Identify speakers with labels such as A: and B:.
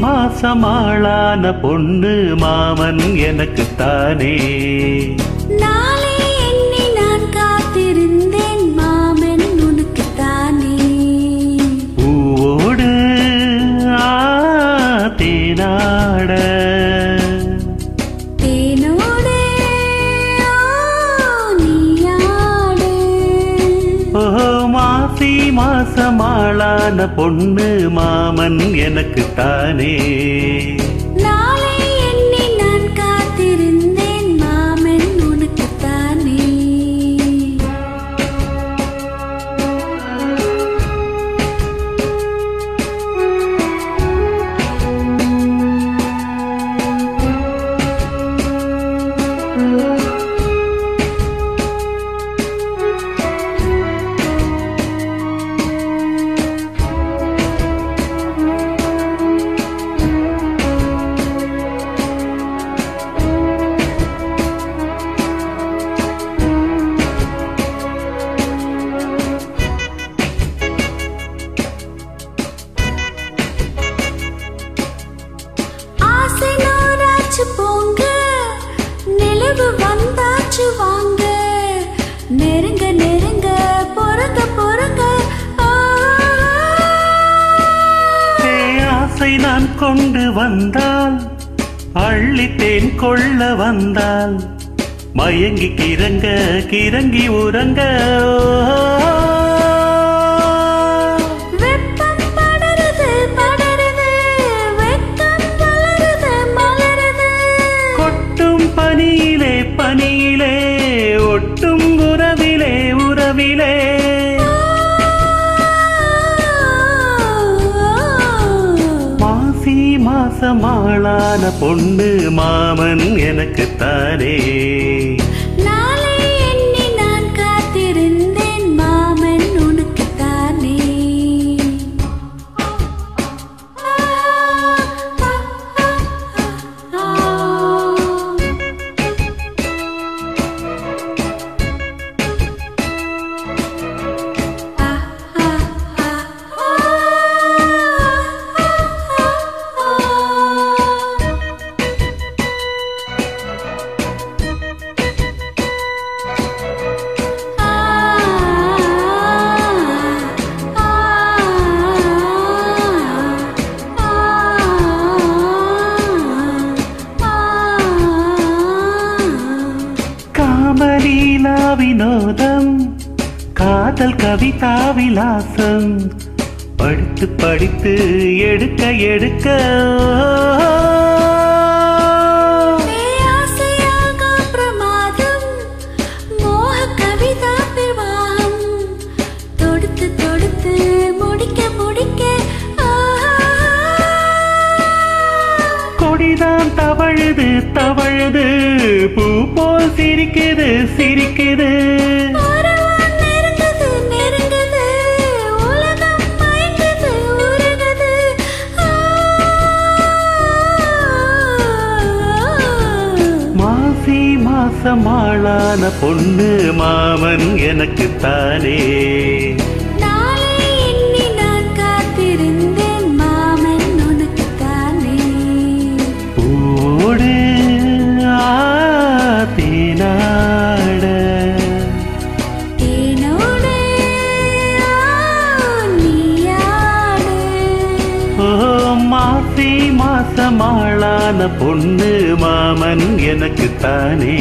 A: மாசமாளான பொண்ணு மாமன் எனக்குத்தானே.
B: நாளை எண்ணி நான் காத்திருந்தேன் மாமன் உனக்குத்தானே.
A: பூவோடு தேனாட
B: தேனோடு நீயாடு.
A: மாசி மாசமாளான பொண்ணு மாமன் எனக்குத்தானே.
B: நாளை எண்ணி நான் காத்திருந்தேன் மாமன் உனக்குத்தானே. ஆசை நூறாச்சு போங்க, நிலவு வந்தாச்சு வாங்க, நெருங்க நெருங்க பொறுங்க பொறுங்க.
A: ஆசை நான் கொண்டு வந்தால் அள்ளித்தேன் கொள்ள வந்தால் மயங்கி கிறங்க கிறங்கி உறங்க.
B: வெப்பம் படருது படருது, வெட்கம் வளருது மலருது.
A: கொட்டும் பனியிலே பனியிலே ஒட்டும் உறவிலே உறவிலே. மாசி மாசமாளான பொண்ணு மாமன் எனக்குத்தானே.
B: நாளை எண்ணி நான் காத்திருந்தேன் மாமன் உனக்குத்தானே.
A: காமலீலா வினோதம் காதல் கவிதா விலாசம் படித்து படித்து எடுக்க எடுக்க.
B: ஆசையாக பிரமாதம் மோக கவிதா பிரவாகம் தொடுத்து தொடுத்து முடிக்க முடிக்க.
A: கொடிதான் தவழுது தவழுது பூ போல் சிரிக்குது சிரிக்குது.
B: ஒருவன் நெருங்குது நெருங்குது, உலகம் மயங்குது உருகுது.
A: மாசி மாசமாளான பொண்ணு மாமன் எனக்குத்தானே.
B: நாளை எண்ணி நான் காத்திருந்தேன் மாமன் உனக்குத்தானே.
A: பூவோடு தேனாட
B: தேனோடு நீயாடு.
A: மாசி மாசமாளான பொண்ணு மாமன் எனக்குத்தானே.